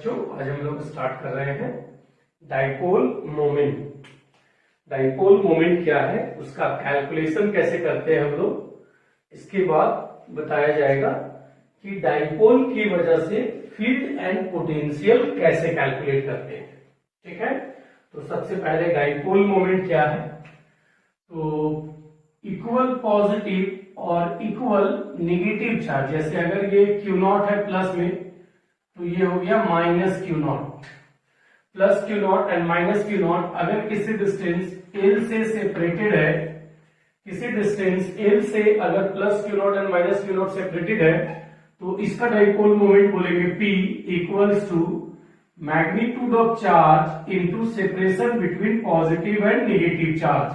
बच्चों, आज हम लोग स्टार्ट कर रहे हैं डाइपोल मोमेंट। डाइपोल मोमेंट क्या है, उसका कैलकुलेशन कैसे करते हैं हम लोग, इसके बाद बताया जाएगा कि डाइपोल की वजह से फील्ड एंड पोटेंशियल कैसे कैलकुलेट करते हैं। ठीक है, तो सबसे पहले डाइपोल मोमेंट क्या है, तो इक्वल पॉजिटिव और इक्वल नेगेटिव चार्ज, जैसे अगर ये क्यू नॉट है प्लस में तो ये हो गया minus q not, plus q naught and minus q not अगर किसी डिस्टेंस एल से सेपरेटेड है, किसी डिस्टेंस एल से अगर plus q naught and minus q naught separated है तो इसका डाइपोल मोमेंट बोलेंगे P equals to magnitude of charge into separation between positive and negative charge,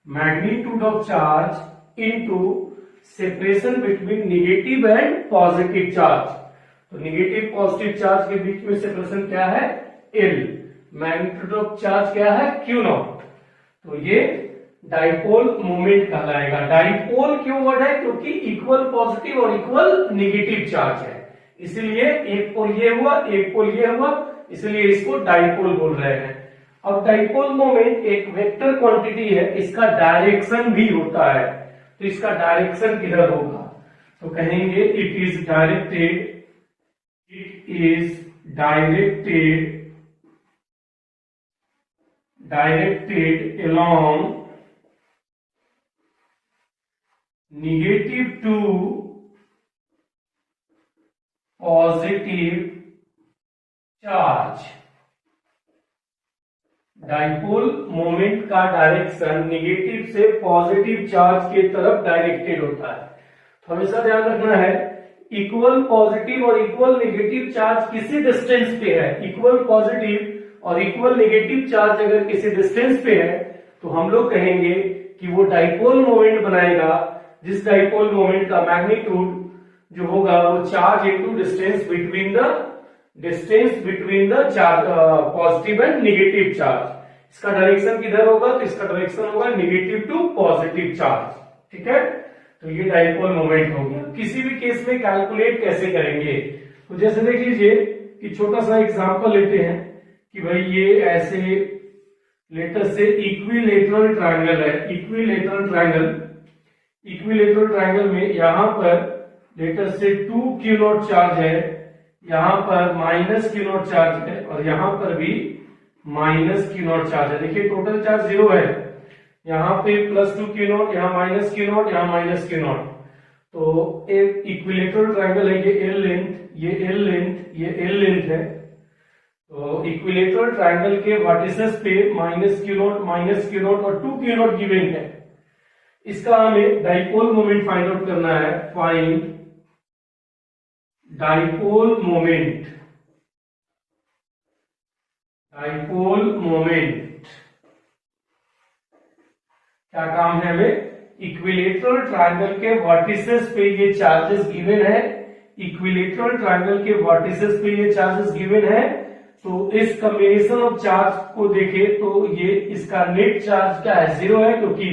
magnitude of charge into separation between negative and positive charge. तो negative positive charge के बीच में separation क्या है, L, मैग्नीट्यूड ऑफ चार्ज क्या है, Q not. तो ये डाइपोल मोमेंट कहलाएगा। डाइपोल क्यों वर्ड है, क्योंकि इक्वल पॉजिटिव और इक्वल नेगेटिव चार्ज है, इसलिए एक पोल ये हुआ एक पोल ये हुआ, इसलिए इसको डाइपोल बोल रहे हैं। अब डाइपोल मोमेंट एक वेक्टर क्वांटिटी है, इसका डायरेक्शन भी होता है, तो इसका डायरेक्शन किधर होगा, तो कहेंगे it is directed, it is directed along negative to positive charge। Dipole moment का डायरेक्शन निगेटिव से पॉजिटिव चार्ज की तरफ डायरेक्टेड होता है। तो हमेशा ध्यान रखना है, इक्वल पॉजिटिव और इक्वल नेगेटिव चार्ज किसी डिस्टेंस पे है, इक्वल पॉजिटिव और इक्वल नेगेटिव चार्ज अगर किसी डिस्टेंस पे है तो हम लोग कहेंगे कि वो डाइपोल मोमेंट बनाएगा, जिस डाइपोल मोमेंट का मैग्नीट्यूड जो होगा वो charge into distance between the charge positive and negative charge. इसका डायरेक्शन किधर होगा, तो इसका डायरेक्शन होगा नेगेटिव टू पॉजिटिव चार्ज। ठीक है, तो ये डाइपोल मोमेंट हो गया। किसी भी केस में कैलकुलेट कैसे करेंगे, तो जैसे देख लीजिए कि छोटा सा एग्जांपल लेते हैं कि भाई ये ऐसे लेटर से इक्विलेटरल ट्रायंगल है, इक्विलेटरल ट्रायंगल में यहां पर लेटर से 2 क्यू नॉट चार्ज है, यहां पर माइनस क्यू नॉट चार्ज है और यहां पर भी माइनस क्यू नॉट चार्ज है। देखिए टोटल चार्ज 0 है, यहाँ पे प्लस 2 क्यू नॉट, यहाँ माइनस क्यू नॉट, यहाँ माइनस क्यू नॉट। तो एक इक्विलेटरल ट्रायंगल है, ये एल लेंथ, ये एल लेंथ, ये एल लेंथ है। तो इक्विलेटरल ट्रायंगल के वर्टिसेस पे माइनस क्यू नॉट और 2 क्यू नॉट गिवन है। इसका हमें डाइपोल मोमेंट फाइंड आउट करना है, फाइंड डाइपोल मोमेंट, क्या काम है हमें, इक्विलेटरल ट्रायंगल के वर्टिसेस पे ये चार्जेस गिवन है, इक्विलेटरल ट्रायंगल के वर्टिसेस पे ये चार्जेस गिवन है। तो इस कॉम्बिनेशन ऑफ चार्ज को देखे तो ये इसका नेट चार्ज क्या है, 0 है, क्योंकि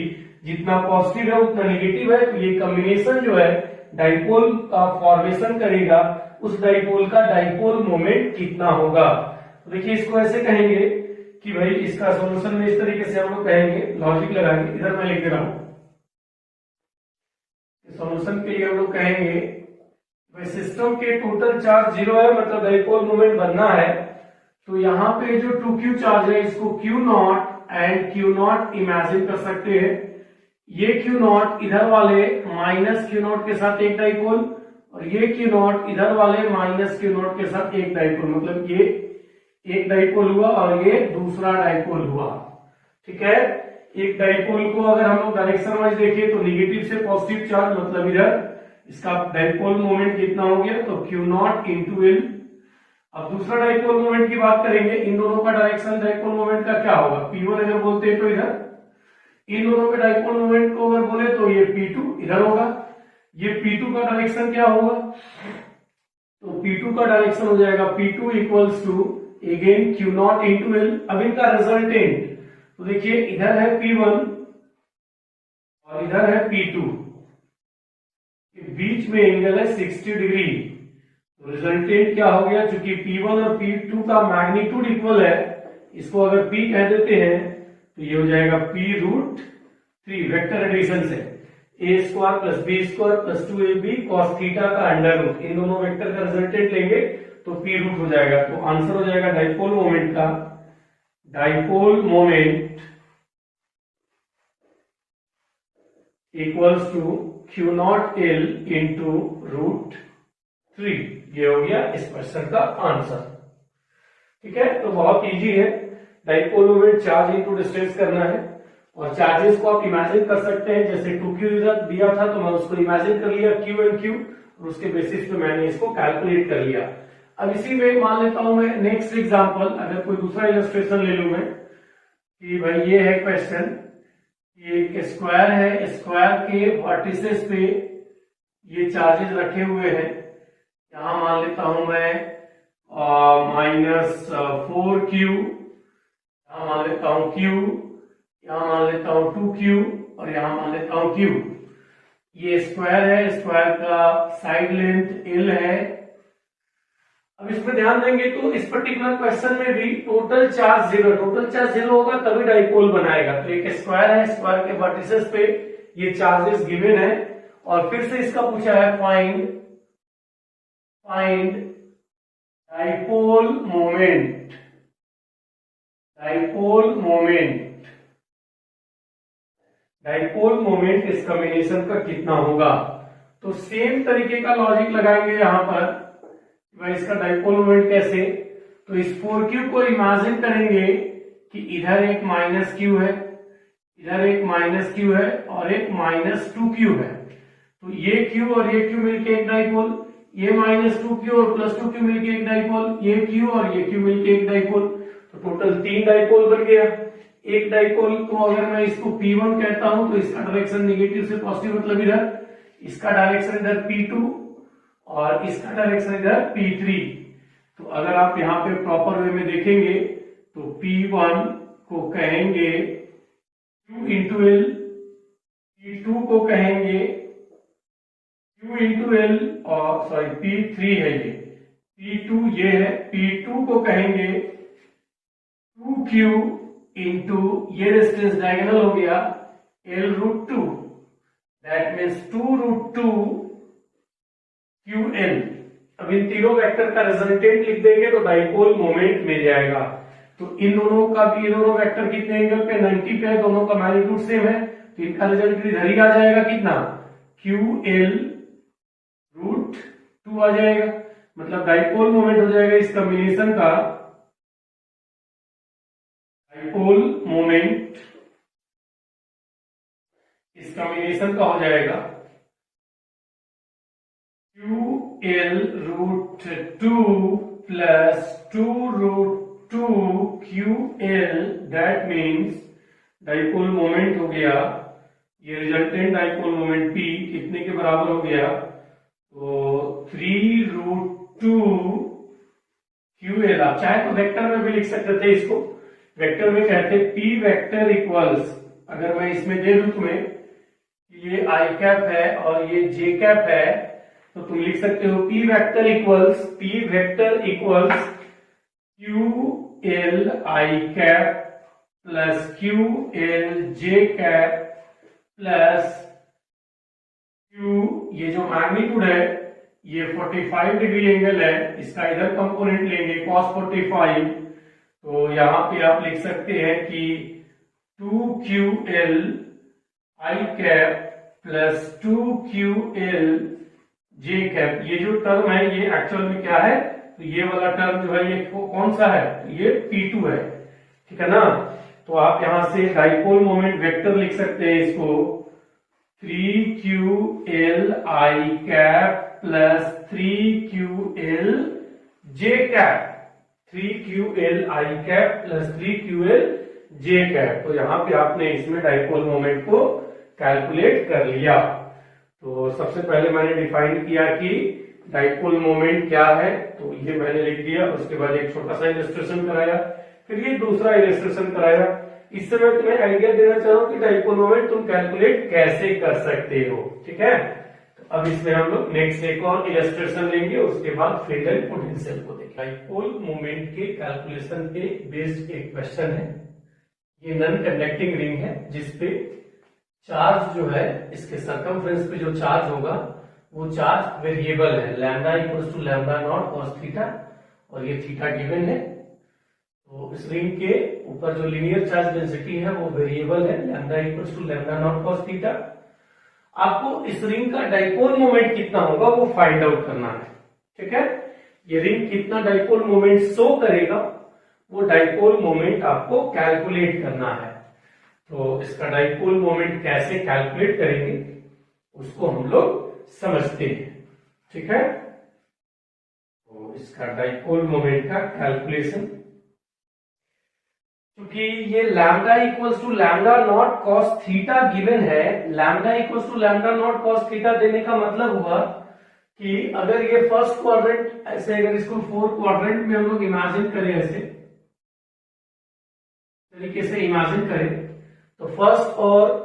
जितना पॉजिटिव है उतना नेगेटिव है। तो ये कॉम्बिनेशन जो है डाइपोल का फॉर्मेशन करेगा, उस डाइपोल का डाइपोल मोमेंट कितना होगा। तो देखिए इसको ऐसे कहेंगे कि भाई इसका सॉल्यूशन में इस तरीके से हम लोग कहेंगे, लॉजिक लगाएंगे, इधर मैं लिख दे रहा हूं। सॉल्यूशन के लिए हम लोग कहेंगे भाई सिस्टम के टोटल चार्ज 0 है, मतलब डाइपोल मोमेंट बनना है। तो यहाँ पे जो 2q चार्ज है इसको Q not and Q not imagine कर सकते हैं। ये Q नॉट इधर वाले माइनस Q नॉट के साथ एक डाइपोल और ये Q नॉट इधर वाले माइनस Q नॉट के साथ एक डाइपोल, मतलब ये एक डाइपोल हुआ और ये दूसरा डाइपोल हुआ। ठीक है, एक डाइपोल को अगर हम लोग डायरेक्शन वाइज देखें तो निगेटिव से पॉजिटिव चार्ज, मतलब इधर इसका डाइपोल मोमेंट कितना हो गया, तो Q नॉट इंटू एल। अब दूसरा डाइपोल मोमेंट की बात करेंगे, इन दोनों का डायरेक्शन डाइपोल मोमेंट का क्या होगा, P1 अगर बोलते हैं तो इधर, इन दोनों के डाइपोल मोमेंट को अगर बोले तो ये P2 इधर होगा। ये P2 का डायरेक्शन क्या होगा, तो P2 का डायरेक्शन हो जाएगा P2 equals to again Q naught into L. अब इनका रिजल्टेंट तो देखिए इधर है P1 और इधर है P2, बीच में एंगल है 60 डिग्री, तो रिजल्टेंट क्या हो गया, चूंकि P1 और P2 का मैग्नीट्यूड इक्वल है, इसको अगर P कह देते हैं तो ये हो जाएगा P√3 वेक्टर एडिशन से a² + b² + 2ab cos theta का अंडर रूट, इन दोनों वेक्टर का रिजल्टेंट लेंगे तो P रूट हो जाएगा। तो आंसर हो जाएगा डाइपोल मोमेंट का, dipole moment equals to Q0L into √3। ये हो गया इस क्वेश्चन का आंसर। ठीक है, तो बहुत इजी है। Dipole moment charge into distance करना है, और चार्जेस को आप इमेजिन कर सकते हैं। जैसे 2Q दिया था तो मैं उसको इमेजिन कर लिया Q and Q, और उसके बेसिस पे मैंने इसको कैलकुलेट कर लिया। अब इसी में मान लेता हूं मैं नेक्स्ट एग्जांपल, अगर कोई दूसरा इलस्ट्रेशन ले लूं मैं कि भाई ये है क्वेश्चन, ये एक स्क्वायर है, स्क्वायर के वर्टिसेस पे ये चार्जेस रखे हुए हैं। यहां मान लेता हूं मैं -4Q, यहां मान लेता हूं Q, यहां मान लेता हूं 2Q, और यहां मान लेता हूं Q। ये स्क्वायर है, स्क्वायर का साइड लेंथ L है। अब इसमें ध्यान देंगे तो इस पर्टिकुलर क्वेश्चन में भी टोटल चार्ज जीरो होगा तभी डाइपोल बनाएगा। तो एक स्क्वायर है, स्क्वायर के वर्टिसेस पे ये चार्जेस गिवन है, और फिर से इसका पूछा है find dipole moment. Dipole moment इस कॉम्बिनेशन का कितना होगा। तो सेम तरीके का लॉजिक लगाएंगे यहां पर, भाई इसका डाइपोल मोमेंट कैसे। तो इस 4Q को इमेजिन करेंगे कि इधर एक -Q है, इधर एक -Q है, और एक -2Q है। तो ये Q और ये Q मिलके एक डाइपोल, ये -2Q और +2Q मिलके एक डाइपोल, ये Q और ये Q मिलके एक डाइपोल। तो टोटल 3 डाइपोल बन गया। एक डाइपोल को अगर मैं इसको P1 कहता हूं तो इसका डायरेक्शन नेगेटिव से पॉजिटिव, मतलब इधर, इसका डायरेक्शन इधर P2 और इसका डायरेक्शन इधर P3। तो अगर आप यहाँ पे प्रॉपर वे में देखेंगे तो P1 को कहेंगे Q इंटू L, P2 को कहेंगे Q इंटू L, और सॉरी P3 है ये, P2 ये है, P2 को कहेंगे 2Q इंटू ये डिस्टेंस डायगोनल हो गया L√2, दैट मीन्स 2√2 QL। अब इन तीनों वेक्टर का रिजल्टेंट लिख देंगे तो डाइपोल मोमेंट मिल जाएगा। तो इन दोनों का भी, ये दोनों वेक्टर कितने एंगल पे, 90 पे है, दोनों का मैग्नीट्यूड सेम है, तो इनका रिजल्ट इधर ही आ जाएगा कितना, QL√2 आ जाएगा। मतलब डाइपोल मोमेंट हो जाएगा इस कॉम्बिनेशन का, डाइपोल मोमेंट इस कॉम्बिनेशन का हो जाएगा QL√2 plus 2√2 QL, that means dipole moment हो गया, ये रिजल्टेंट डाइपोल मोमेंट P कितने के बराबर हो गया, तो 3√2 QL। आप चाहे तो वेक्टर में भी लिख सकते थे इसको, वेक्टर में कहते P वेक्टर इक्वल्स, अगर मैं इसमें दे दूं तुम्हें ये I कैप है और ये J कैप है, तो तुम लिख सकते हो P vector equals QL I cap plus QL J cap plus Q, ये जो मैग्नीट्यूड है ये 45 डिग्री एंगल है, इसका इधर कंपोनेंट लेंगे cos 45, तो यहां पे आप लिख सकते हैं कि 2QL I cap plus 2QL J cap. ये जो टर्म है ये एक्चुअल में क्या है, तो ये वाला टर्म जो है ये कौन सा है, तो ये P2 है, ठीक है ना। तो आप यहां से डाइपोल मोमेंट वेक्टर लिख सकते हैं इसको 3QL I cap plus 3QL J cap, 3QL I cap plus 3QL J cap. तो यहाँ पे आपने इसमें डाइपोल मोमेंट को कैलकुलेट कर लिया। तो सबसे पहले मैंने डिफाइन किया कि डाइपोल मोमेंट क्या है, तो ये मैंने लिख दिया। उसके बाद एक छोटा सा इलस्ट्रेशन कराया, फिर ये दूसरा इलस्ट्रेशन कराया। इससे मैं तुम्हें आइडिया देना चाह रहा हूं कि डाइपोल मोमेंट तुम कैलकुलेट कैसे कर सकते हो, ठीक है। तो अब इसमें हम लोग नेक्स्ट एक और इलस्ट्रेशन लेंगे, उसके बाद फील्ड एंड पोटेंशियल को देखेंगे। डाइपोल मोमेंट के कैलकुलेशन पे बेस्ड एक क्वेश्चन है। ये नॉन कंडक्टिंग रिंग है जिसपे चार्ज जो है, इसके सरकमफ्रेंस पे जो चार्ज होगा वो चार्ज वेरिएबल है, lambda equals to lambda naught cos theta, और ये थीटा गिवन है। तो इस रिंग के ऊपर जो लीनियर चार्ज डेंसिटी है वो वेरिएबल है, lambda equals to lambda naught cos theta. आपको इस रिंग का डाइपोल मोमेंट कितना होगा वो फाइंड आउट करना है, ठीक है। ये रिंग कितना डाइपोल मोमेंट शो करेगा वो डाइपोल मोमेंट आपको कैलकुलेट करना है। तो इसका डाइपोल मोमेंट कैसे कैलकुलेट करेंगे उसको हम लोग समझते हैं, ठीक है। तो इसका डाइपोल मोमेंट का कैलकुलेशन, क्योंकि ये lambda equals to lambda naught cos theta given है, lambda equals to lambda naught cos theta देने का मतलब हुआ कि अगर ये फर्स्ट क्वाड्रेंट ऐसे, अगर इसको फोर्थ क्वाड्रेंट में हम लोग इमेजिन करें, ऐसे तरीके से इमेजिन करें, तो फर्स्ट और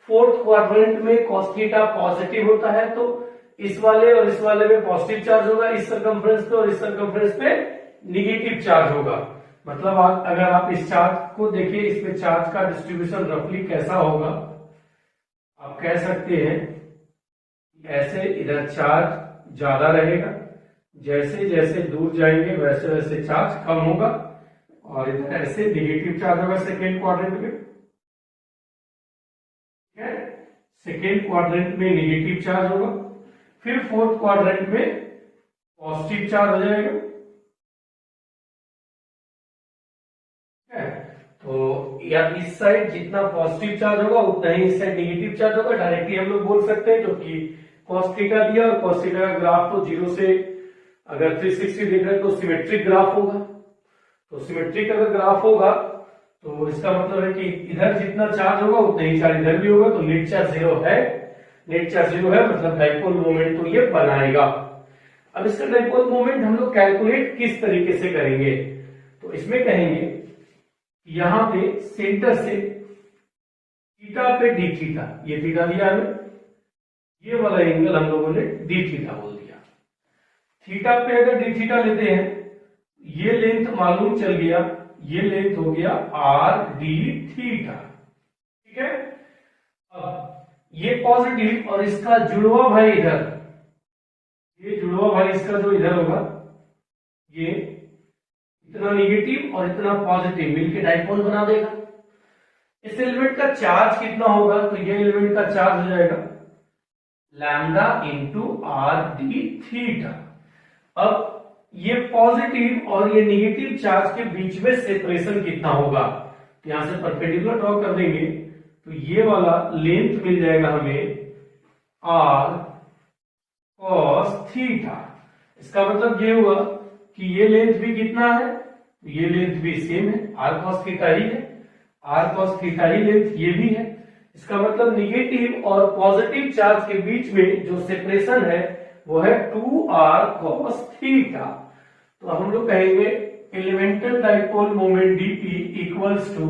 फोर्थ क्वाड्रेंट में कॉस थीटा पॉजिटिव होता है, तो इस वाले और इस वाले में पॉजिटिव चार्ज होगा, इस सरकमफ्रेंस पे और इस सरकमफ्रेंस पे नेगेटिव चार्ज होगा। मतलब अगर आप इस चार्ज को देखिए, इसमें चार्ज का डिस्ट्रीब्यूशन रफली कैसा होगा, आप कह सकते हैं ऐसे इधर चार्ज ज्यादा रहेगा, जैसे जैसे दूर जाएंगे वैसे वैसे चार्ज कम होगा, और इधर ऐसे नेगेटिव चार्ज होगा सेकेंड क्वाड्रेंट में, ठीक है। सेकेंड क्वाड्रेंट में नेगेटिव चार्ज होगा, फिर फोर्थ क्वाड्रेंट में पॉजिटिव चार्ज हो जाएगा। तो या इस साइड जितना पॉजिटिव चार्ज होगा उतना ही इस साइड नेगेटिव चार्ज होगा, डायरेक्टली हम लोग बोल सकते हैं, क्योंकि cos थीटा दिया और cos थीटा का ग्राफ तो 0 से अगर 360 देख रहे हैं तो सिमेट्रिक ग्राफ होगा। तो सिमेट्रिक अगर ग्राफ होगा तो इसका मतलब है कि इधर जितना चार्ज होगा उतना ही चार्ज इधर भी होगा, तो नेट चार्ज 0 है, नेट चार्ज 0 है, मतलब डाइपोल मोमेंट तो ये बनाएगा। अब इसका डाइपोल मोमेंट हम लोग कैलकुलेट किस तरीके से करेंगे, तो इसमें कहेंगे यहां पे सेंटर से थीटा पे डी थीटा, ये थीटा दिया हमें, ये वाला एंगल हम लोगों ने डी थीटा बोल दिया। थीटा पे अगर डी थीटा लेते हैं, ये लेंथ मालूम चल गया, ये लेंथ हो गया आर डी थीटा, ठीक है। अब ये पॉजिटिव और इसका जुड़वा भाई इधर, ये जुड़वा भाई इसका जो इधर होगा, ये इतना नेगेटिव और इतना पॉजिटिव मिलके डाइपोल बना देगा। इस एलिमेंट का चार्ज कितना होगा, तो ये एलिमेंट का चार्ज हो जाएगा lambda into R D theta. अब ये पॉजिटिव और ये नेगेटिव चार्ज के बीच में सेपरेशन कितना होगा, तो यहां से परपेंडिकुलर ड्रॉ कर देंगे, तो ये वाला लेंथ मिल जाएगा हमें आर कॉस थीटा। इसका मतलब ये हुआ कि ये लेंथ भी कितना है, ये लेंथ भी सेम है, आर कॉस थीटा ही है, आर कॉस थीटा ही लेंथ ये भी है। इसका मतलब निगेटिव और पॉजिटिव चार्ज के बीच में जो सेपरेशन है वो है 2r cos थीटा। तो हम लोग कहेंगे elemental dipole moment dp equals to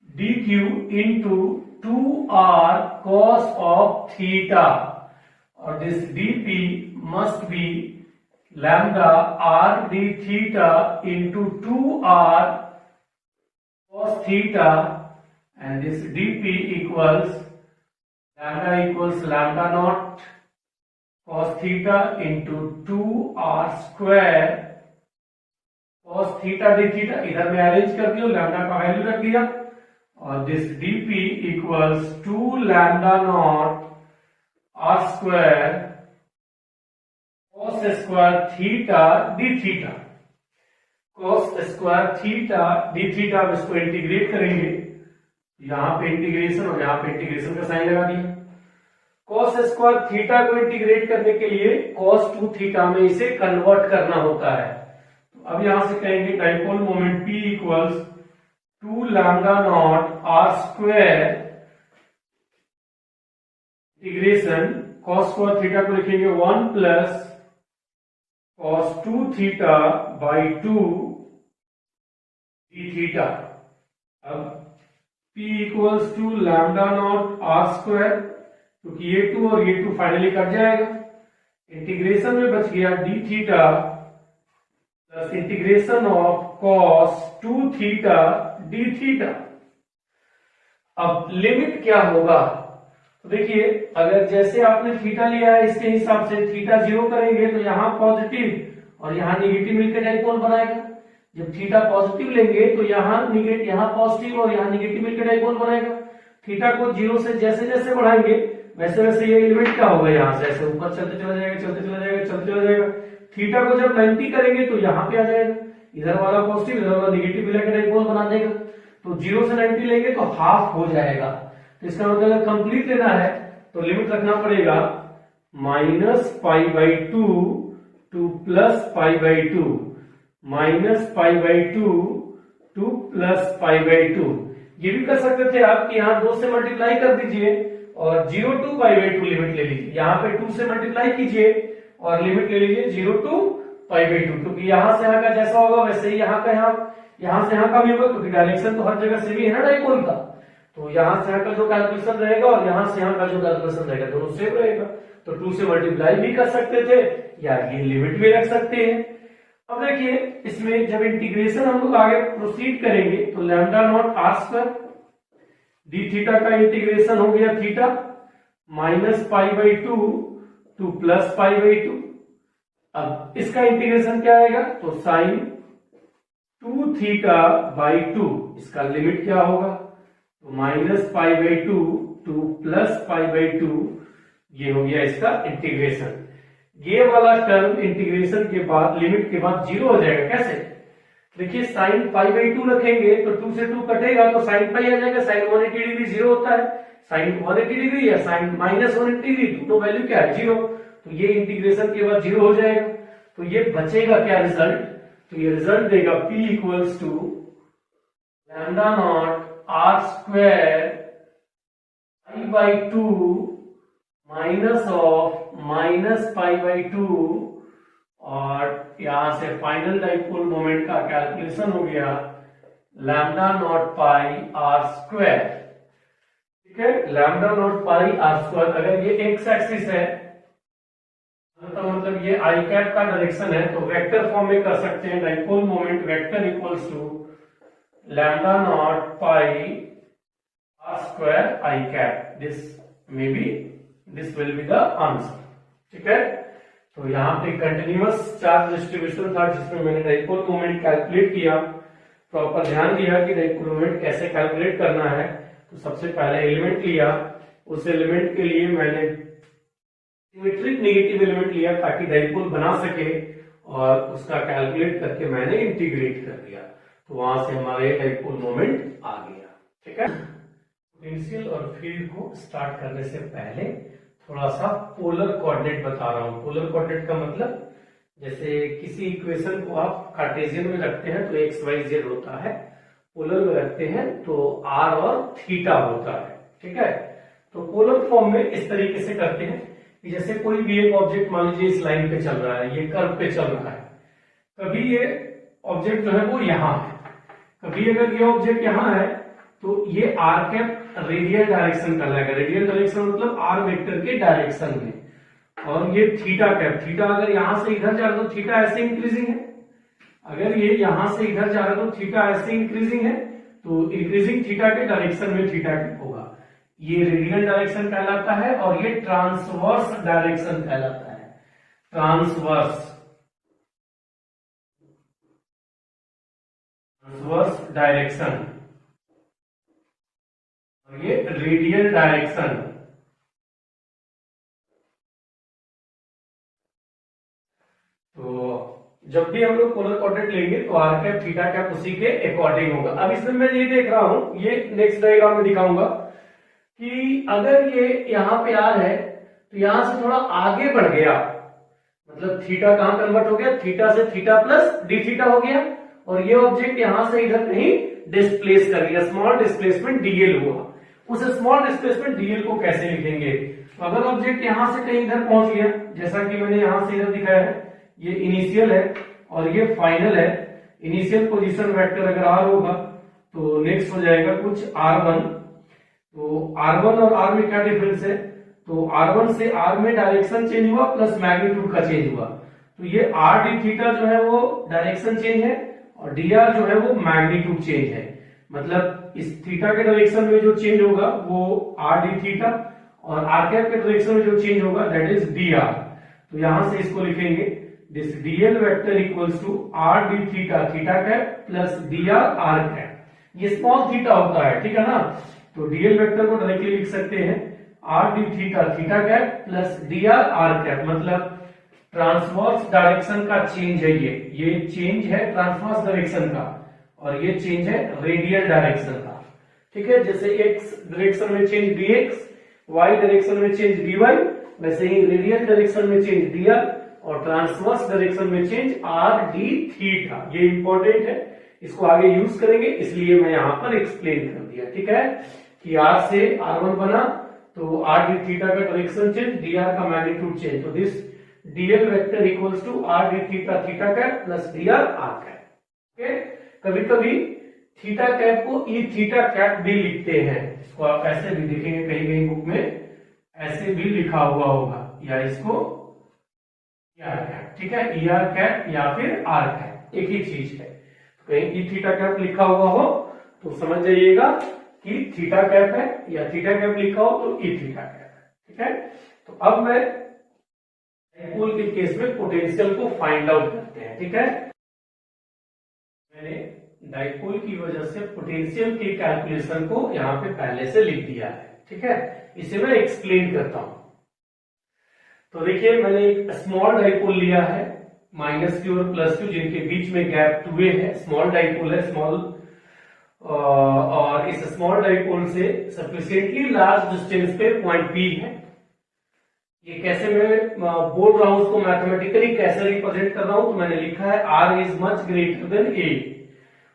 dq into 2r cos of theta, और this dp must be lambda r d theta into 2r cos theta, and this dp equals lambda naught cos theta into 2r square cos theta d theta, इधर में arrange कर दिया, lambda का value रख दिया, और this dp equals 2 lambda naught r square cos square theta D theta, cos square theta D theta. अब इसको इंटीग्रेट करेंगे, यहां पे इंटीग्रेशन और यहां पे इंटीग्रेशन का साइन लगा दिया। cos स्क्वायर थीटा को इंटीग्रेट करने के लिए cos 2 थीटा में इसे कन्वर्ट करना होता है। तो अब यहां से कहेंगे dipole moment P equals 2 lambda naught r square integration cos square theta को लिखेंगे 1 plus cos 2 theta by 2 d theta. अब P equals to lambda naught r square, क्योंकि ये 2 और ये 2 फाइनली कट जाएगा। इंटीग्रेशन में बच गया D theta plus integration of cos 2 theta D theta. अब लिमिट क्या होगा, तो देखिए अगर जैसे आपने थीटा लिया है इसके हिसाब से थीटा 0 करेंगे तो यहाँ पॉजिटिव और यहाँ निगेटिव मिलकर डाइपोल बनाएगा। जब थीटा पॉजिटिव लेंगे तो यहाँ निगेटिव, यहाँ पॉजिटिव और यहाँ निगेटिव मिलकर डाइपोल बनाएगा। थीटा को 0 से जैसे जैसे बढ़ाएंगे वैसे वैसे ये एलिमेंट क्या होगा, यहाँ से ऐसे ऊपर चलते चला जाएगा, चलते चला जाएगा, चलते चला जाएगा। थीटा को जब 90 करेंगे तो यहाँ पे आ जाएगा, इधर वाला पॉजिटिव इधर वाला निगेटिव मिलाकर डाइपोल बना देगा। तो 0 से 90 लेंगे तो हाफ हो जाएगा। तो इसका मतलब अगर कंप्लीट लेना है तो लिमिट रखना पड़ेगा -π/2 टू +π/2, -π/2 टू +π/2। ये भी कर सकते थे आप कि यहाँ 2 से मल्टीप्लाई कर दीजिए और 0 to π/2 लिमिट ले लीजिए। यहाँ पे 2 से मल्टीप्लाई कीजिए और लिमिट ले लीजिए 0 to π/2, क्योंकि यहाँ से यहाँ का जैसा होगा वैसे ही यहाँ का यहाँ से यहाँ का भी होगा, क्योंकि डायरेक्शन तो हर जगह से भी है ना डाइपोल का। तो यहाँ से यहाँ का जो कैलकुलेशन रहेगा और यहाँ से यहाँ का जो कैलकुलेशन रहेगा दोनों सेम रहेगा। तो 2 से मल्टीप्लाई भी कर सकते थे या ये लिमिट भी रख सकते हैं। अब देखिए इसमें जब इंटीग्रेशन हम लोग आगे प्रोसीड करेंगे तो lambda naught r square d theta का इंटीग्रेशन हो गया थीटा -π/2 टू +π/2। अब इसका इंटीग्रेशन क्या आएगा, तो साइन 2 θ/2, इसका लिमिट क्या होगा, तो -π/2 टू +π/2। ये हो गया इसका इंटीग्रेशन। ये वाला टर्म इंटीग्रेशन के बाद लिमिट के बाद 0 हो जाएगा। कैसे, देखिए साइन π/2 रखेंगे तो 2 से 2 कटेगा तो साइन पाई आ जाएगा। साइन 180 डिग्री 0 होता है, साइन 180 डिग्री या साइन -180 डिग्री, दोनों वैल्यू क्या है 0। तो ये इंटीग्रेशन के बाद 0 हो जाएगा। तो ये बचेगा क्या रिजल्ट, तो ये रिजल्ट देगा P equals to lambda naught r square π/2 minus of -π/2 और यहां से फाइनल डाइपोल मोमेंट का कैलकुलेशन हो गया lambda naught pi r square. ठीक है, lambda naught pi r square. अगर ये एक्स एक्सिस है तो मतलब ये आई कैप का डायरेक्शन है तो वेक्टर फॉर्म में कर सकते हैं। Dipole moment vector equals to lambda naught pi r square i cap. This will be the answer. ठीक है, तो यहाँ पे कंटिन्यूअस चार्ज डिस्ट्रीब्यूशन था जिसमें मैंने डाइपोल मोमेंट कैलकुलेट किया। प्रॉपर ध्यान दिया कि डाइपोल मोमेंट कैसे कैलकुलेट करना है। तो सबसे पहले एलिमेंट लिया, उस एलिमेंट के लिए मैंने सिमेट्रिक नेगेटिव एलिमेंट लिया ताकि डाइपोल बना सके और उसका कैलकुलेट करके मैंने इंटीग्रेट कर दिया। तो वहां से हमारे डाइपोल मोमेंट आ गया। ठीक है, पोटेंशियल और फील्ड को स्टार्ट करने से पहले थोड़ा सा पोलर कोऑर्डिनेट बता रहा हूं। पोलर कोऑर्डिनेट का मतलब जैसे किसी इक्वेशन को आप कार्टेशियन में रखते हैं तो एक्स वाई जेड होता है, पोलर में रखते हैं तो आर और थीटा होता है। ठीक है, तो पोलर फॉर्म में इस तरीके से करते हैं कि जैसे कोई भी एक ऑब्जेक्ट मान लीजिए इस लाइन पे चल रहा है, ये कर्व पे चल रहा है, कभी ये ऑब्जेक्ट जो है वो यहाँ है, कभी अगर ये ऑब्जेक्ट यहाँ है तो ये आर कैप रेडियल डायरेक्शन कहलाएगा। रेडियल डायरेक्शन मतलब आर वेक्टर के डायरेक्शन में। और ये थीटा कैप, थीटा अगर यहां से इधर जा रहा है तो थीटा ऐसे इंक्रीजिंग है, अगर ये यहां से इधर जा रहा है तो थीटा ऐसे इंक्रीजिंग है। तो इंक्रीजिंग थीटा के डायरेक्शन में थीटा कैप होगा। ये रेडियल डायरेक्शन कहलाता है और ये ट्रांसवर्स डायरेक्शन कहलाता है। ट्रांसवर्स डायरेक्शन और ये रेडियल डायरेक्शन। तो जब भी हम लोग पोलर कोऑर्डिनेट लेंगे तो आर कैप थीटा कैप उसी के अकॉर्डिंग होगा। अब इसमें मैं ये देख रहा हूं, ये नेक्स्ट डायग्राम में दिखाऊंगा कि अगर ये यहाँ पे आर है तो यहां से थोड़ा आगे बढ़ गया, मतलब थीटा कहां कन्वर्ट हो गया, थीटा से थीटा प्लस डी थीटा हो गया और ये ऑब्जेक्ट यहां से इधर कहीं डिस्प्लेस कर लिया, स्मॉल डिस्प्लेसमेंट डीएल हुआ। उस स्मॉल डिस्प्लेसमेंट डीएल को कैसे लिखेंगे, तो अगर ऑब्जेक्ट यहां से कहीं इधर पहुंच गया, जैसा कि मैंने यहां से इधर दिखाया है, ये इनिशियल है और ये फाइनल है। इनिशियल पोजीशन वेक्टर अगर आर होगा तो नेक्स्ट हो जाएगा कुछ r1। तो r1 और r में क्या डिफरेंस है, तो R1 से R में डायरेक्शन चेंज हुआ प्लस मैग्नीट्यूड का चेंज हुआ, तो ये R d थीटा जो है वो डायरेक्शन चेंज है और dr जो है वो मैग्नीट्यूड चेंज है। मतलब इस थीटा के डायरेक्शन में जो चेंज होगा वो R d थीटा और r कैप के डायरेक्शन में जो चेंज होगा दैट इज dr। तो यहां से इसको लिखेंगे this dl vector equals to r d theta theta cap plus dr r cap. ये स्मॉल थीटा होता है, ठीक है ना। तो dl वेक्टर को डायरेक्टली लिख सकते हैं r d theta theta cap plus dr r cap, मतलब ट्रांसवर्स डायरेक्शन का चेंज है ये चेंज है ट्रांसवर्स डायरेक्शन का और ये चेंज है रेडियल डायरेक्शन का, ठीक है। जैसे x डायरेक्शन में चेंज dx, y डायरेक्शन में चेंज dy, वैसे ही रेडियल डायरेक्शन में चेंज dr और ट्रांसवर्स डायरेक्शन में चेंज r d थीटा। ये इंपॉर्टेंट है, इसको आगे यूज करेंगे इसलिए मैं यहां पर एक्सप्लेन कर दिया, ठीक है। कि r से r1 बना तो r d थीटा का डायरेक्शन चेंज, dr का मैग्नीट्यूड चेंज, तो this dl vector equals to r d theta theta cap plus dr r cap. Okay, कभी कभी थीटा कैप को ई थीटा कैप भी लिखते हैं, इसको आप ऐसे भी देखेंगे कहीं कहीं बुक में ऐसे भी लिखा हुआ होगा, या इसको ER कैप, ठीक है, ER कैप या फिर R कैप एक ही चीज है। तो कहीं ई थीटा कैप लिखा हुआ हो तो समझ जाइएगा कि थीटा कैप है, या थीटा कैप लिखा हो तो ई थीटा कैप है, ठीक है। तो अब मैं डाइपोल के केस में पोटेंशियल को फाइंड आउट करते हैं, ठीक है। मैंने डाइपोल की वजह से पोटेंशियल की कैलकुलेशन को यहाँ पे पहले से लिख दिया है, ठीक है। इसे मैं एक्सप्लेन करता हूं। तो देखिए मैंने एक स्मॉल डाइपोल लिया है -q और +q जिनके बीच में गैप 2a है, स्मॉल डाइपोल है स्मॉल, और इस स्मॉल डाइपोल से सफिशिएंटली लार्ज डिस्टेंस पे पॉइंट P है। ये कैसे मैं बोल रहा हूं उसको मैथमेटिकली कैसे रिप्रेजेंट कर रहा हूं, तो मैंने लिखा है r is much greater than a,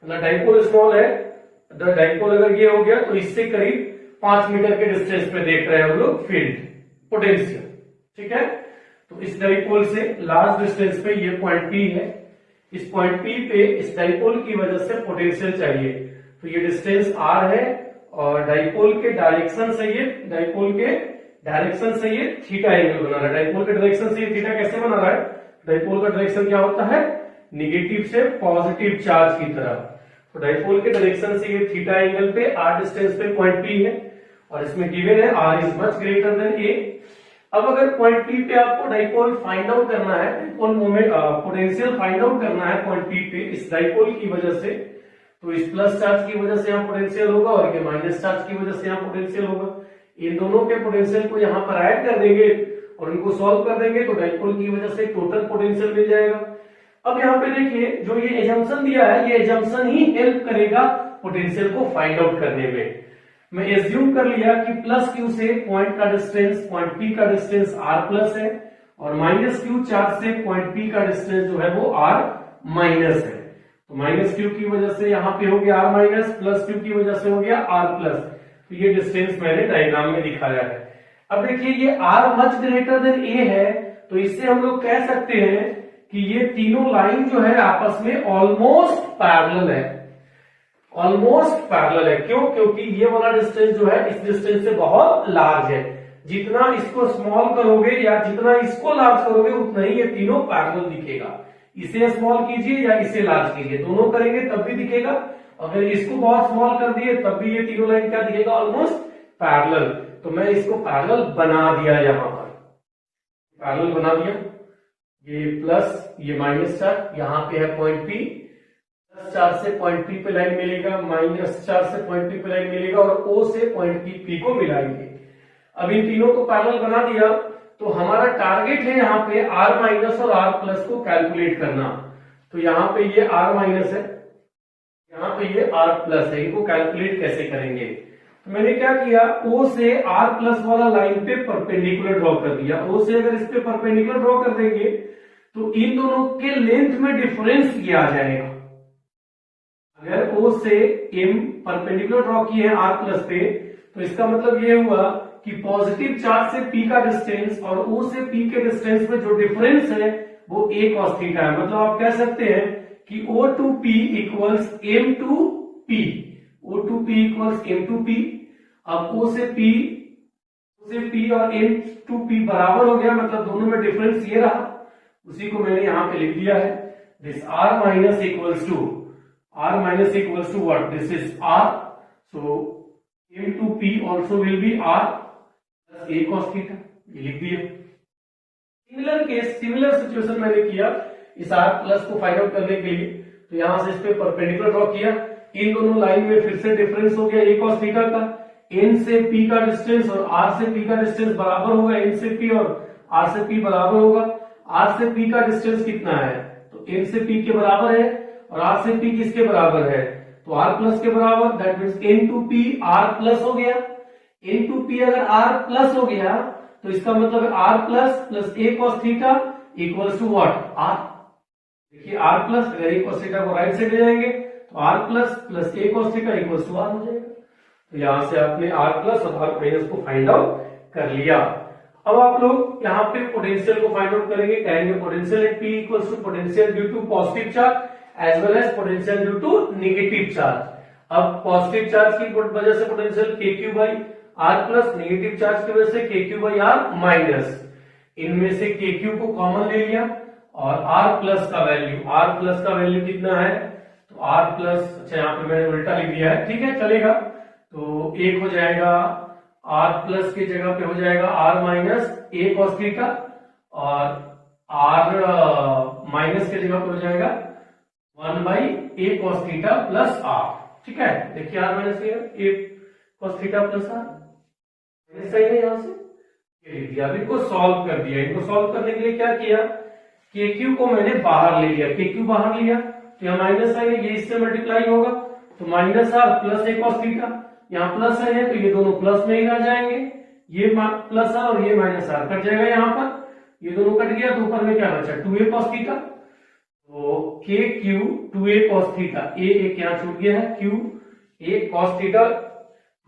मतलब डाइपोल स्मॉल है, डाइपोल अगर ये हो गया तो इससे करीब 5 मीटर के डिस्टेंस पे देख रहे हैं हम लोग फील्ड पोटेंशियल, ठीक है। तो इस डाइपोल से लार्ज डिस्टेंस पे ये पॉइंट P है, इस पॉइंट P पे इस डाइपोल की वजह से पोटेंशियल चाहिए, तो ये डिस्टेंस r है और डाइपोल के डायरेक्शन से ये थीटा एंगल बना रहा है। डाइपोल के डायरेक्शन से ये थीटा कैसे बना रहा है, डाइपोल का डायरेक्शन क्या होता है, निगेटिव से पॉजिटिव चार्ज की तरफ। तो डाइपोल के डायरेक्शन से ये थीटा एंगल पे r डिस्टेंस पे पॉइंट P है और इसमें गिवन है r is much greater than a। अब अगर पॉइंट P पे आपको डाइपोल फाइंड आउट करना है, dipole moment potential find out करना है पॉइंट P पे इस डाइपोल की वजह से, तो इस प्लस चार्ज की वजह से यहाँ पोटेंशियल होगा और ये माइनस चार्ज की वजह से यहाँ पोटेंशियल होगा। इन दोनों के पोटेंशियल को यहाँ पर ऐड कर देंगे और इनको सॉल्व कर देंगे तो डाइपोल की वजह से टोटल पोटेंशियल मिल जाएगा। अब यहाँ पे देखिए जो ये एजम्पशन दिया है, ये एजम्पशन ही हेल्प करेगा पोटेंशियल को फाइंड आउट करने में। मैं एज्यूम कर लिया कि +q से पॉइंट का डिस्टेंस, पॉइंट P का डिस्टेंस r+ है और -q चार्ज से पॉइंट P का डिस्टेंस जो है वो r- है। तो -q की वजह से यहाँ पे हो गया r-, +q की वजह से हो गया r+। तो ये डिस्टेंस मैंने डायग्राम में दिखाया है। अब देखिए ये r much greater than a है, तो इससे हम लोग कह सकते हैं कि ये तीनों लाइन जो है आपस में ऑलमोस्ट पैरेलल है, ऑलमोस्ट पैरेलल है। क्यों? क्योंकि ये वाला डिस्टेंस जो है इस डिस्टेंस से बहुत लार्ज है। जितना इसको स्मॉल करोगे या जितना इसको लार्ज करोगे उतना ही ये तीनों पैरेलल दिखेगा। इसे स्मॉल कीजिए या इसे लार्ज कीजिए, दोनों करेंगे तब भी दिखेगा। अगर इसको बहुत स्मॉल कर दिए तब भी ये तीनों लाइन क्या दिखेगा, ऑलमोस्ट पैरेलल। तो मैं इसको पैरेलल बना दिया, यहां पर पैरेलल बना दिया। ये प्लस ये माइनस चार्ज, यहाँ पे है पॉइंट P, प्लस चार्ज से पॉइंट P पे लाइन मिलेगा, माइनस चार्ज से पॉइंट P पे लाइन मिलेगा और O से पॉइंट P को मिलाएंगे। अब इन तीनों को पैरेलल बना दिया तो हमारा टारगेट है यहाँ पे r- और r+ को कैलकुलेट करना। तो यहाँ पे ये r- है, यहाँ पे ये r+ है, इनको कैलकुलेट कैसे करेंगे। तो मैंने क्या किया, O से r+ वाला लाइन पे परपेंडिकुलर ड्रॉ कर दिया। O से अगर इस पे परपेंडिकुलर ड्रॉ कर देंगे तो इन दोनों के लेंथ में डिफरेंस किया आ जाएगा। अगर O से M परपेंडिकुलर ड्रॉ किए हैं r+ पे, तो इसका मतलब ये हुआ कि पॉजिटिव चार्ज से P का डिस्टेंस और O से P के डिस्टेंस में जो डिफरेंस है वो a cos θ है। मतलब आप कह सकते हैं कि O to P equals M to P, O to P equals M to P। अब O से P से P और N टू P बराबर हो गया, मतलब दोनों में डिफरेंस ये रहा, उसी को मैंने यहाँ पे लिख दिया है। This R minus equals to what, this is R, so M to P also will be R plus A cos theta, ये लिख दिया। सिमिलर सिचुएशन मैंने किया इस R प्लस को फाइंड आउट करने के लिए, तो यहां से इस पे परपेंडिकुलर ड्रॉ किया, इन दोनों लाइन में फिर से डिफरेंस हो गया A cos थीटा का, N से P का डिस्टेंस और R से P का डिस्टेंस बराबर होगा, N से P और R से P बराबर होगा। R से P का डिस्टेंस कितना है, तो N से P के बराबर है, और R से P किसके बराबर है, तो R प्लस के बराबर, that means N to P R plus हो गया। N टू P अगर R प्लस हो गया तो इसका मतलब है R plus A cos theta equals to what, R। देखिए R प्लस, अगर A cos थीटा को राइट साइड ले जाएंगे तो R plus A cos theta equals to R हो जाएगा। तो यहां से आपने R प्लस और R माइनस को फाइंड आउट कर लिया। अब आप लोग यहाँ पे पोटेंशियल को फाइंड आउट करेंगे, कहेंगे potential at P equals to potential due to positive charge as well as potential due to negative charge. अब पॉजिटिव चार्ज की वजह से potential KQ by R plus, negative charge की वजह से KQ बाई R माइनस। इनमें से KQ को कॉमन ले लिया और R प्लस का वैल्यू कितना है, तो R प्लस, अच्छा यहाँ पे मैंने उल्टा लिख दिया है, ठीक है चलेगा, तो एक हो जाएगा R प्लस की जगह पे हो जाएगा R minus A cos theta, और R माइनस की जगह पे हो जाएगा 1 by A cos theta plus R। ठीक है, देखिए R minus A cos theta plus R सही है, यहां से ये लिख दिया। अब इनको सॉल्व कर दिया। इनको सॉल्व करने के लिए क्या किया, KQ को मैंने बाहर ले लिया, KQ बाहर लिया तो यहाँ माइनस साइन है, ये इससे मल्टीप्लाई होगा तो minus R plus A cos theta, यहाँ प्लस साइन है तो ये दोनों प्लस में ही रह जाएंगे, ये प्लस R और ये माइनस R कट जाएगा, यहाँ पर ये दोनों कट गया तो ऊपर में क्या बचा 2A cos थीटा, तो KQ 2A cos theta, A एक यहाँ छूट गया है, Q A cos theta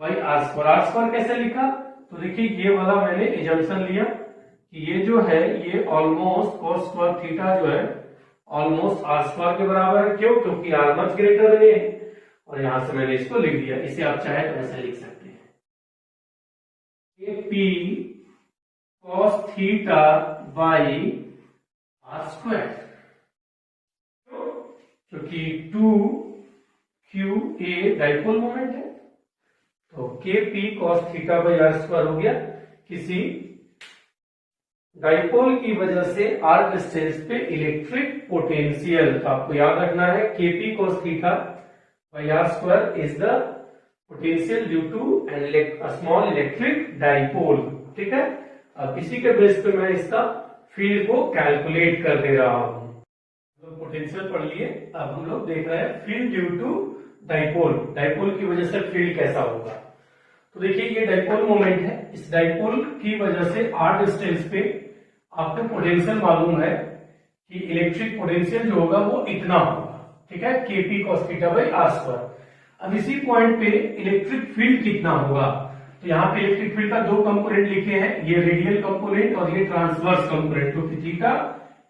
by R square कैसे लिखा, तो देखिए ये वाला मैंने एजम्पशन लिया कि ये जो है ये ऑलमोस्ट cos स्क्वायर थीटा जो है ऑलमोस्ट R स्क्वायर के बराबर है, क्यों, क्योंकि R much greater than A, और यहां से मैंने इसको लिख दिया। इसे आप चाहे तो ऐसे लिख सकते हैं, P cos theta by R square, क्योंकि 2QA डाइपोल मोमेंट है, तो KP cos theta by R square हो गया किसी डाइपोल की वजह से R डिस्टेंस पे इलेक्ट्रिक पोटेंशियल। तो आपको याद रखना है KP cos theta by R square is the potential due to an small electric dipole. ठीक है, अब इसी के बेस पे मैं इसका फील्ड को कैलकुलेट कर दे रहा हूं। तो पोटेंशियल पढ़ लिए, अब हम लोग देख रहे हैं फील्ड ड्यू टू डाइपोल की वजह से फील्ड कैसा होगा। तो देखिए ये डाइपोल मोमेंट है, इस डाइपोल की वजह से R डिस्टेंस पे आपको पोटेंशियल मालूम है कि इलेक्ट्रिक पोटेंशियल जो होगा वो इतना होगा। ठीक है, KP cos theta by R square. अब इसी पॉइंट पे इलेक्ट्रिक फील्ड कितना होगा, तो यहाँ पे इलेक्ट्रिक फील्ड का दो कंपोनेंट लिखे हैं, ये रेडियल कंपोनेंट और ये ट्रांसवर्स कंपोनेंट, क्योंकि थीटा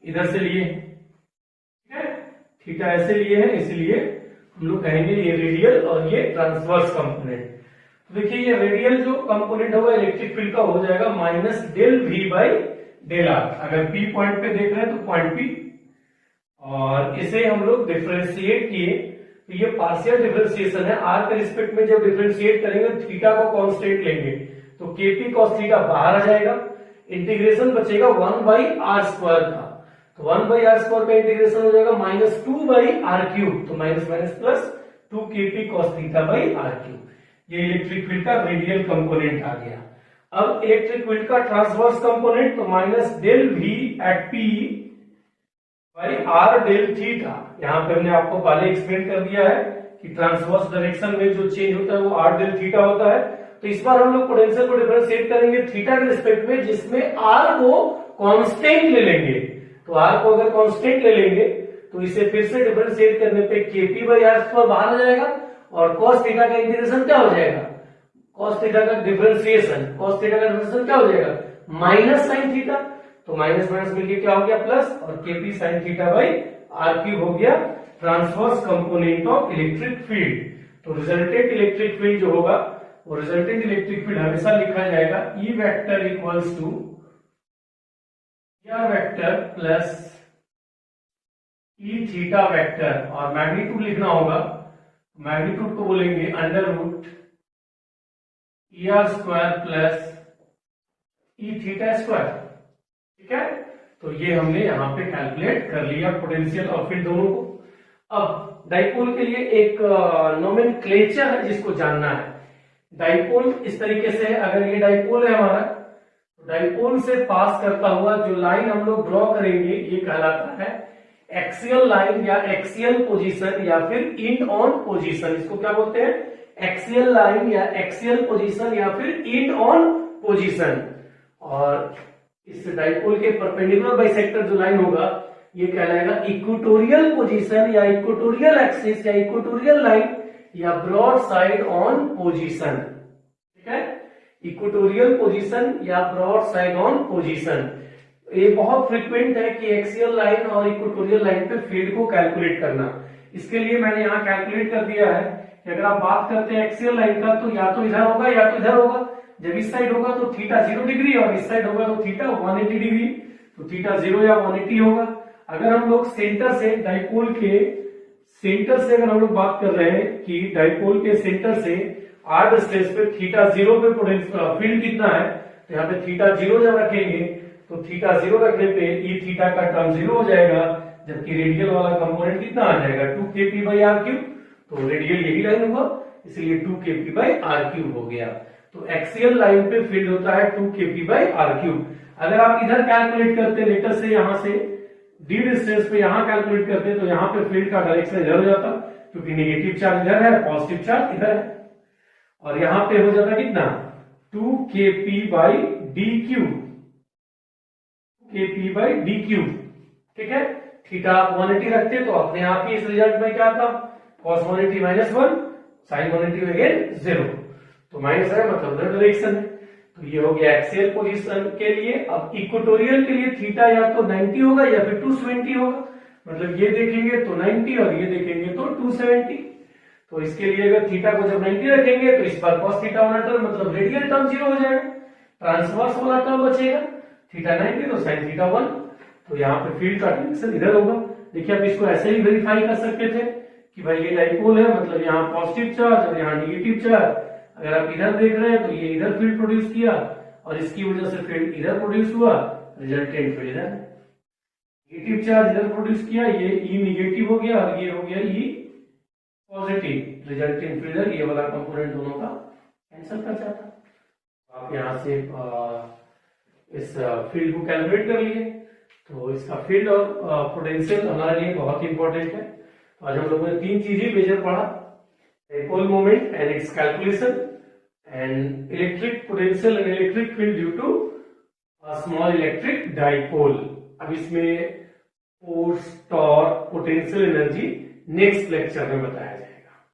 इधर से लिए, ठीक है, थीटा ऐसे लिए है, इसलिए हम लोग कहेंगे ये रेडियल और ये ट्रांसवर्स कंपोनेंट। तो देखिए ये रेडियल जो कंपोनेंट होगा इलेक्ट्रिक फील्ड का हो जाएगा minus del V by del R। अगर P पॉइंट पे देख रहे हैं तो पॉइंट P, और इसे हम लोग डिफरेंशिएट किए तो ये पार्शियल डिफरेंशिएशन है, R के रिस्पेक्ट में जब डिफरेंशिएट करेंगे थीटा को कांस्टेंट लेंगे तो KP cos थीटा बाहर आ जाएगा, इंटीग्रेशन बचेगा 1 बाई R स्क्वायर का, तो 1 बाई R स्क्वायर का इंटीग्रेशन हो जाएगा माइनस 2 बाई R क्यूब, तो minus minus plus 2 KP cos theta by R cube. ये इलेक्ट्रिक फील्ड का रेडियल कंपोनेंट आ गया। अब इलेक्ट्रिक फील्ड का ट्रांसवर्स कंपोनेंट, तो minus del V at P by R del theta. यहाँ पे हमने आपको पहले एक्सप्लेन कर दिया है कि ट्रांसवर्स डायरेक्शन में जो चेंज होता है वो R डेल थीटा होता है। तो इस बार हम लोग पोटेंशियल को डिफरेंशिएट करेंगे थीटा के रिस्पेक्ट में, जिसमें R को कांस्टेंट ले लेंगे। तो R को अगर कांस्टेंट ले लेंगे तो इसे फिर से डिफरेंशिएट करने पे KP बाई R स्क्वायर बाहर आ जाएगा, और cos थीटा का इंटीग्रेशन क्या हो जाएगा, cos थीटा का डिफरेंशिएशन क्या हो जाएगा माइनस साइन थीटा, तो माइनस माइनस मिलके क्या हो गया प्लस, और KP sine theta by R cube हो गया transverse component of electric field. तो रिजल्टेंट इलेक्ट्रिक फील्ड जो होगा और रिजल्टेंट इलेक्ट्रिक फील्ड हमेशा लिखा जाएगा E vector equals to vector plus E theta vector, और मैग्नीट्यूड लिखना होगा, मैग्नीट्यूड को बोलेंगे under root E R square plus E theta square. ठीक है, तो ये हमने यहाँ पे कैलकुलेट कर लिया पोटेंशियल और फील्ड दोनों को। अब डाइपोल के लिए एक नोमेनक्लेचर है जिसको जानना है। डाइपोल इस तरीके से है, अगर ये डाइपोल है हमारा, तो डाइपोल से पास करता हुआ जो लाइन हम लोग ड्रॉ करेंगे ये कहलाता है एक्सियल लाइन या एक्सियल पोजीशन या फिर इंड ऑन पोजीशन। इसको क्या बोलते हैं? एक्सियल लाइन या एक्सियल पोजीशन या फिर इंड ऑन पोजीशन। और इस डाइपोल के परपेंडिकुलर बाइसेक्टर जो लाइन होगा ये कहलाएगा इक्वेटोरियल पोजीशन या इक्वेटोरियल एक्सिस या इक्वेटोरियल लाइन या ब्रॉड साइड ऑन पोजीशन। ठीक है, इक्वेटोरियल पोजीशन या ब्रॉड साइड ऑन पोजीशन। ये बहुत फ्रीक्वेंट है कि एक्सियल लाइन और इक्वेटोरियल लाइन पे फील्ड को कैलकुलेट करना। इसके लिए मैंने यहाँ कैलकुलेट कर दिया है कि अगर आप बात करते हैं एक्सियल लाइन का तो या तो इधर होगा या तो इधर होगा। जब इस साइड होगा तो थीटा 0 डिग्री और इस साइड होगा तो थीटा 180 डिग्री, तो थीटा 0 या 180 होगा। अगर हम लोग सेंटर से डाइपोल के सेंटर से अगर हम लोग बात कर रहे हैं कि डाइपोल के सेंटर से आर डिस्टेंस पे थीटा 0 पे फील्ड कितना है, तो यहाँ पे थीटा 0 जब रखेंगे तो थीटा 0 रखने पे ई थीटा का टर्म 0 हो जाएगा, जबकि रेडियल वाला कंपोनेंट कितना आ जाएगा 2kp/r³। तो रेडियल यही लाइन होगा, इसलिए 2kp/r³ हो गया। तो एक्सियल लाइन पे फील्ड होता है 2kp/r³। अगर आप इधर कैलकुलेट करते लेटर से यहां से डी डिस्टेंस पे यहां कैलकुलेट करते तो यहां पे फील्ड का डायरेक्शन इधर हो जाता, क्योंकि नेगेटिव चार्ज इधर है, पॉजिटिव चार्ज इधर है, और यहां पे हो जाता कितना 2kp/d³। kp/d³। ठीक है, थीटा आप 180 रखते तो अपने आप ही इस रिजल्ट में क्या था cos 180 -1 sin 180 अगेन 0, तो माइनस है मतलब डायरेक्शन है। तो ये हो गया एक्सियल पोजीशन के लिए। अब इक्वेटोरियल के लिए थीटा या तो 90 होगा या फिर 270 होगा, मतलब ये देखेंगे तो 90 और ये देखेंगे तो 270। तो इसके लिए अगर थीटा को जब 90 रखेंगे तो इस पर cos थीटा वाला टर्म मतलब रेडियल टर्म 0 हो जाएगा, ट्रांसवर्स वाला टर्म बचेगा, थीटा 90 तो sin थीटा 1। तो यहाँ पे फील्ड का डायरेक्शन इधर होगा। देखिए आप इसको ऐसे ही वेरीफाई कर सकते थे कि भाई ये डाइपोल है, मतलब यहाँ पॉजिटिव चार्ज और यहाँ निगेटिव चार्ज। अगर आप इधर देख रहे हैं तो ये इधर फील्ड प्रोड्यूस किया और इसकी वजह से फील्ड इधर प्रोड्यूस हुआ, रिजल्टेंट फील्ड इधर। नेगेटिव चार्ज इधर प्रोड्यूस किया, ये ई निगेटिव हो गया और ये हो गया ई पॉजिटिव, रिजल्टेंट फील्ड। ये वाला कंपोनेंट दोनों का कैंसिल कर जाता। आप यहाँ से इस फील्ड को कैलकुलेट कर लिए। तो इसका फील्ड और पोटेंशियल हमारे लिए बहुत इंपॉर्टेंट है। तो आज हम लोगों ने 3 चीजें मेजर पढ़ा, dipole moment and its calculation and electric potential and electric field due to small electric dipole. अब इसमें force, torque, potential energy next lecture में बताया जाएगा।